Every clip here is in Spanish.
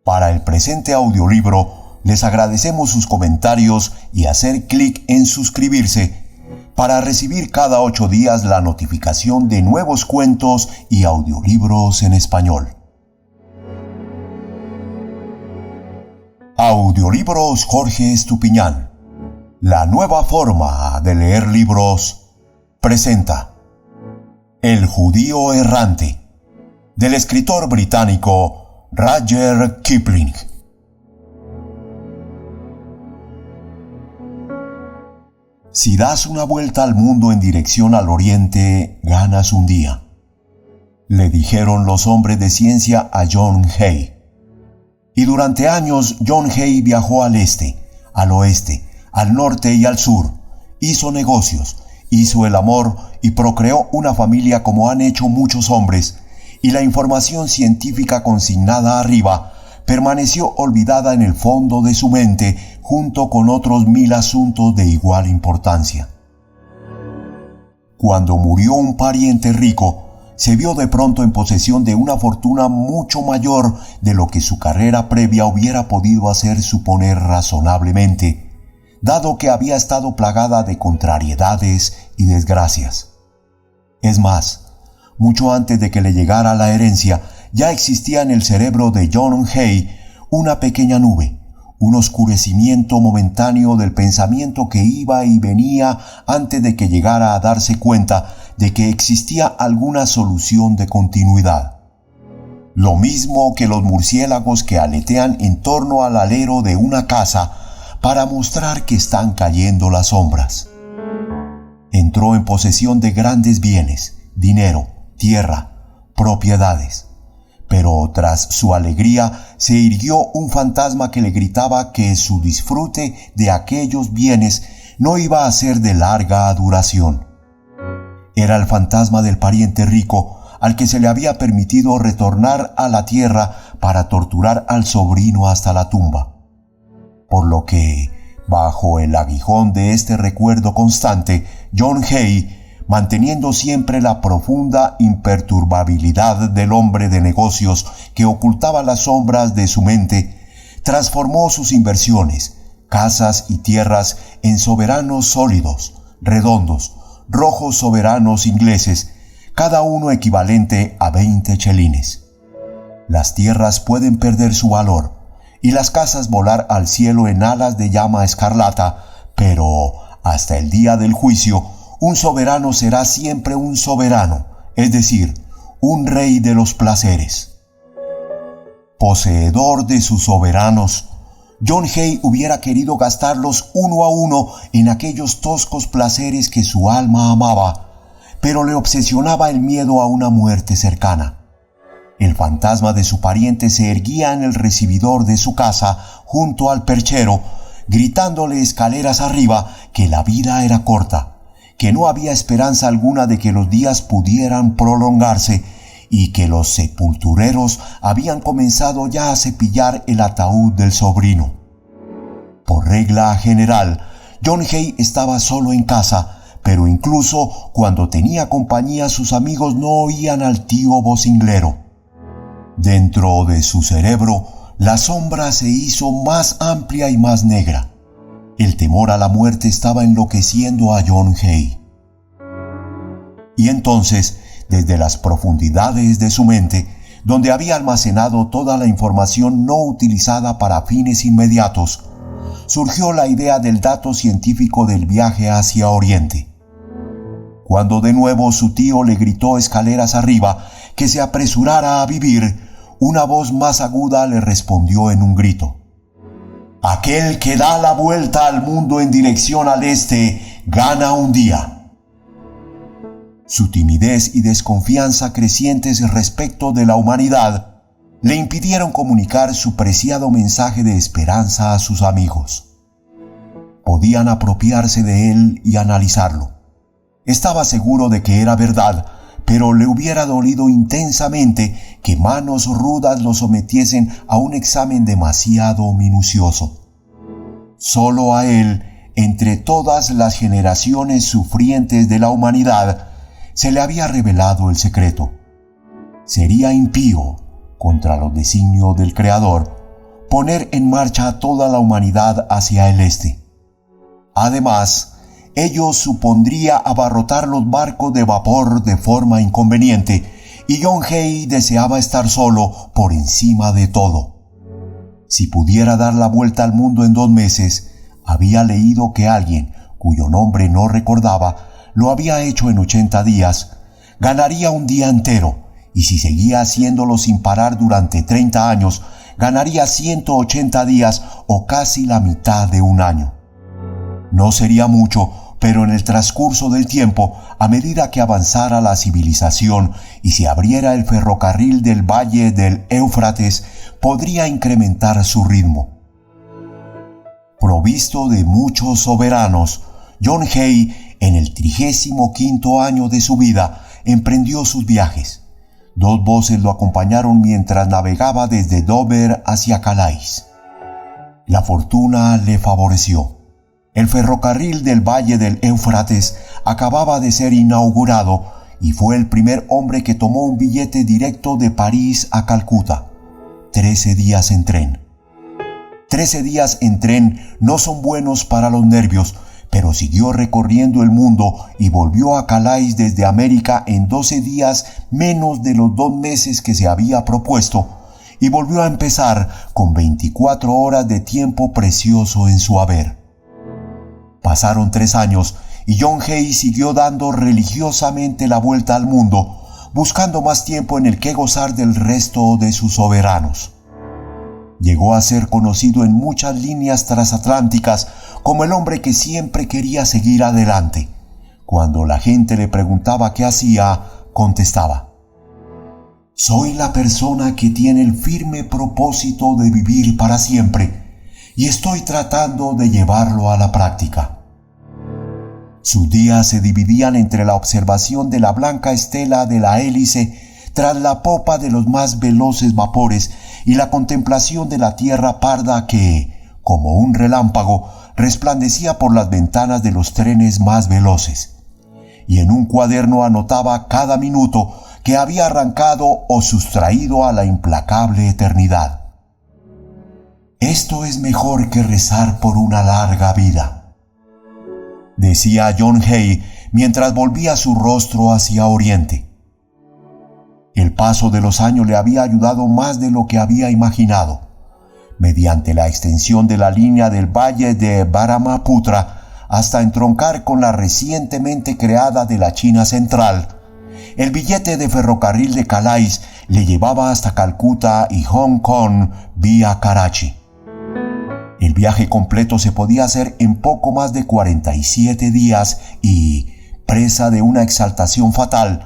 Para el presente audiolibro, les agradecemos sus comentarios y hacer clic en suscribirse para recibir cada 8 días la notificación de nuevos cuentos y audiolibros en español. Audiolibros Jorge Estupiñán, la nueva forma de leer libros, presenta El judío errante, del escritor británico Rudyard Kipling. Si das una vuelta al mundo en dirección al oriente, ganas un día, le dijeron los hombres de ciencia a John Hay. Y durante años John Hay viajó al este, al oeste, al norte y al sur, hizo negocios, hizo el amor y procreó una familia como han hecho muchos hombres, y la información científica consignada arriba permaneció olvidada en el fondo de su mente junto con otros 1000 asuntos de igual importancia. Cuando murió un pariente rico, se vio de pronto en posesión de una fortuna mucho mayor de lo que su carrera previa hubiera podido hacer suponer razonablemente, dado que había estado plagada de contrariedades y desgracias. Es más, mucho antes de que le llegara la herencia, ya existía en el cerebro de John Hay una pequeña nube, un oscurecimiento momentáneo del pensamiento que iba y venía antes de que llegara a darse cuenta de que existía alguna solución de continuidad. Lo mismo que los murciélagos que aletean en torno al alero de una casa para mostrar que están cayendo las sombras. Entró en posesión de grandes bienes, dinero, tierra, propiedades. Pero tras su alegría se irguió un fantasma que le gritaba que su disfrute de aquellos bienes no iba a ser de larga duración. Era el fantasma del pariente rico al que se le había permitido retornar a la tierra para torturar al sobrino hasta la tumba. Por lo que, bajo el aguijón de este recuerdo constante, John Hay, manteniendo siempre la profunda imperturbabilidad del hombre de negocios que ocultaba las sombras de su mente, transformó sus inversiones, casas y tierras en soberanos sólidos, redondos, rojos soberanos ingleses, cada uno equivalente a 20 chelines. Las tierras pueden perder su valor y las casas volar al cielo en alas de llama escarlata, pero hasta el día del juicio, un soberano será siempre un soberano, es decir, un rey de los placeres. Poseedor de sus soberanos, John Hay hubiera querido gastarlos uno a uno en aquellos toscos placeres que su alma amaba, pero le obsesionaba el miedo a una muerte cercana. El fantasma de su pariente se erguía en el recibidor de su casa junto al perchero, gritándole escaleras arriba que la vida era corta, que no había esperanza alguna de que los días pudieran prolongarse y que los sepultureros habían comenzado ya a cepillar el ataúd del sobrino. Por regla general, John Hay estaba solo en casa, pero incluso cuando tenía compañía sus amigos no oían al tío vocinglero. Dentro de su cerebro, la sombra se hizo más amplia y más negra. El temor a la muerte estaba enloqueciendo a John Hay. Y entonces, desde las profundidades de su mente, donde había almacenado toda la información no utilizada para fines inmediatos, surgió la idea del dato científico del viaje hacia Oriente. Cuando de nuevo su tío le gritó escaleras arriba que se apresurara a vivir, una voz más aguda le respondió en un grito: «Aquel que da la vuelta al mundo en dirección al este, gana un día». Su timidez y desconfianza crecientes respecto de la humanidad le impidieron comunicar su preciado mensaje de esperanza a sus amigos. Podían apropiarse de él y analizarlo. Estaba seguro de que era verdad, pero le hubiera dolido intensamente que manos rudas lo sometiesen a un examen demasiado minucioso. Solo a él, entre todas las generaciones sufrientes de la humanidad, se le había revelado el secreto. Sería impío contra los designios del Creador poner en marcha a toda la humanidad hacia el este. Además, ello supondría abarrotar los barcos de vapor de forma inconveniente, y John Hay deseaba estar solo por encima de todo. Si pudiera dar la vuelta al mundo en 2 meses, había leído que alguien, cuyo nombre no recordaba, lo había hecho en 80 días, ganaría un día entero, y si seguía haciéndolo sin parar durante 30 años, ganaría 180 días o casi la mitad de un año. No sería mucho, pero en el transcurso del tiempo, a medida que avanzara la civilización y se abriera el ferrocarril del valle del Éufrates, podría incrementar su ritmo. Provisto de muchos soberanos, John Hay, en el 35º año de su vida, emprendió sus viajes. 2 voces lo acompañaron mientras navegaba desde Dover hacia Calais. La fortuna le favoreció. El ferrocarril del Valle del Éufrates acababa de ser inaugurado y fue el primer hombre que tomó un billete directo de París a Calcuta. 13 días en tren. 13 días en tren no son buenos para los nervios, pero siguió recorriendo el mundo y volvió a Calais desde América en 12 días menos de los 2 meses que se había propuesto, y volvió a empezar con 24 horas de tiempo precioso en su haber. Pasaron 3 años y John Hay siguió dando religiosamente la vuelta al mundo, buscando más tiempo en el que gozar del resto de sus soberanos. Llegó a ser conocido en muchas líneas transatlánticas como el hombre que siempre quería seguir adelante. Cuando la gente le preguntaba qué hacía, contestaba: «Soy la persona que tiene el firme propósito de vivir para siempre y estoy tratando de llevarlo a la práctica». Sus días se dividían entre la observación de la blanca estela de la hélice tras la popa de los más veloces vapores y la contemplación de la tierra parda que, como un relámpago, resplandecía por las ventanas de los trenes más veloces. Y en un cuaderno anotaba cada minuto que había arrancado o sustraído a la implacable eternidad. «Esto es mejor que rezar por una larga vida», decía John Hay mientras volvía su rostro hacia Oriente. El paso de los años le había ayudado más de lo que había imaginado. Mediante la extensión de la línea del valle de Brahmaputra hasta entroncar con la recientemente creada de la China Central, el billete de ferrocarril de Calais le llevaba hasta Calcuta y Hong Kong vía Karachi. El viaje completo se podía hacer en poco más de 47 días y, presa de una exaltación fatal,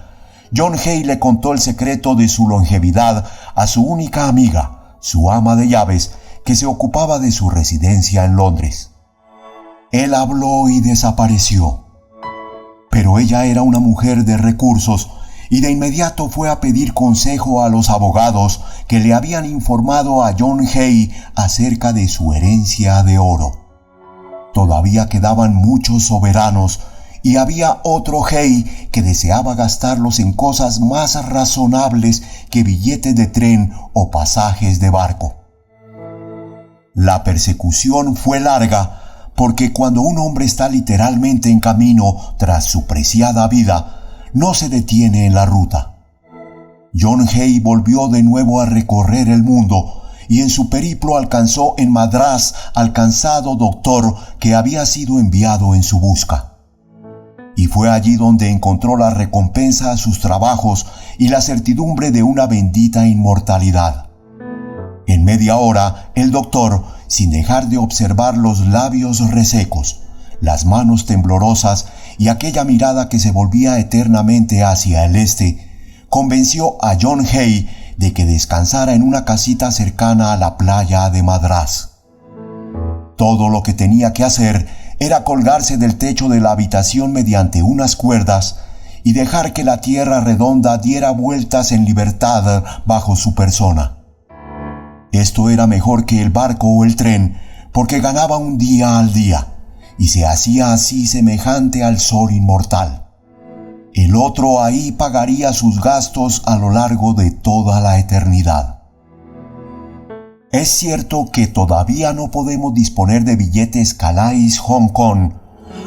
John Hay le contó el secreto de su longevidad a su única amiga, su ama de llaves, que se ocupaba de su residencia en Londres. Él habló y desapareció. Pero ella era una mujer de recursos y de inmediato fue a pedir consejo a los abogados que le habían informado a John Hay acerca de su herencia de oro. Todavía quedaban muchos soberanos y había otro Hay que deseaba gastarlos en cosas más razonables que billetes de tren o pasajes de barco. La persecución fue larga porque cuando un hombre está literalmente en camino tras su preciada vida, no se detiene en la ruta. John Hay volvió de nuevo a recorrer el mundo y en su periplo alcanzó en Madrás al cansado doctor que había sido enviado en su busca. Y fue allí donde encontró la recompensa a sus trabajos y la certidumbre de una bendita inmortalidad. En media hora, el doctor, sin dejar de observar los labios resecos, las manos temblorosas y aquella mirada que se volvía eternamente hacia el este, convenció a John Hay de que descansara en una casita cercana a la playa de Madrás. Todo lo que tenía que hacer era colgarse del techo de la habitación mediante unas cuerdas y dejar que la tierra redonda diera vueltas en libertad bajo su persona. Esto era mejor que el barco o el tren, porque ganaba un día al día, y se hacía así semejante al sol inmortal. El otro ahí pagaría sus gastos a lo largo de toda la eternidad. Es cierto que todavía no podemos disponer de billetes Calais Hong Kong,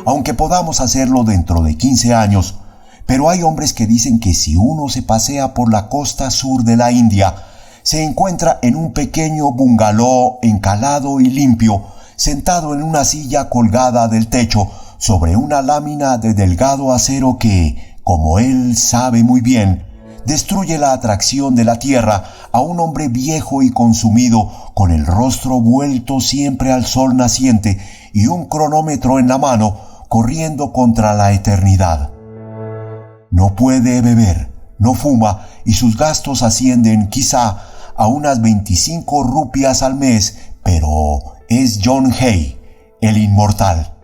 aunque podamos hacerlo dentro de 15 años, pero hay hombres que dicen que si uno se pasea por la costa sur de la India, se encuentra en un pequeño bungalow encalado y limpio, sentado en una silla colgada del techo sobre una lámina de delgado acero que, como él sabe muy bien, destruye la atracción de la tierra a un hombre viejo y consumido con el rostro vuelto siempre al sol naciente y un cronómetro en la mano corriendo contra la eternidad. No puede beber, no fuma y sus gastos ascienden quizá a unas 25 rupias al mes, pero es John Hay, el inmortal.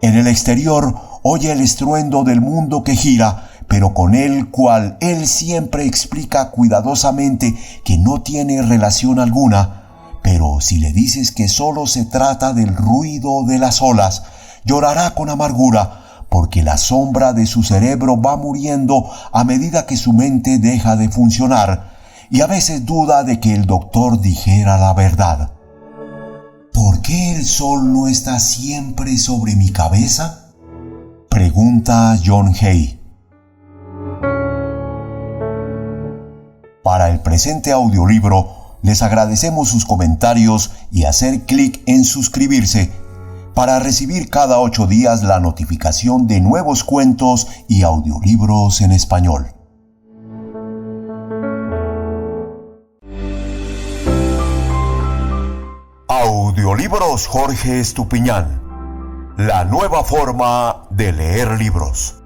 En el exterior oye el estruendo del mundo que gira, pero con el cual él siempre explica cuidadosamente que no tiene relación alguna, pero si le dices que solo se trata del ruido de las olas, llorará con amargura, porque la sombra de su cerebro va muriendo a medida que su mente deja de funcionar, y a veces duda de que el doctor dijera la verdad. ¿Por qué el sol no está siempre sobre mi cabeza?, pregunta John Hay. Para el presente audiolibro, les agradecemos sus comentarios y hacer clic en suscribirse para recibir cada 8 días la notificación de nuevos cuentos y audiolibros en español. Audiolibros Jorge Estupiñán. La nueva forma de leer libros.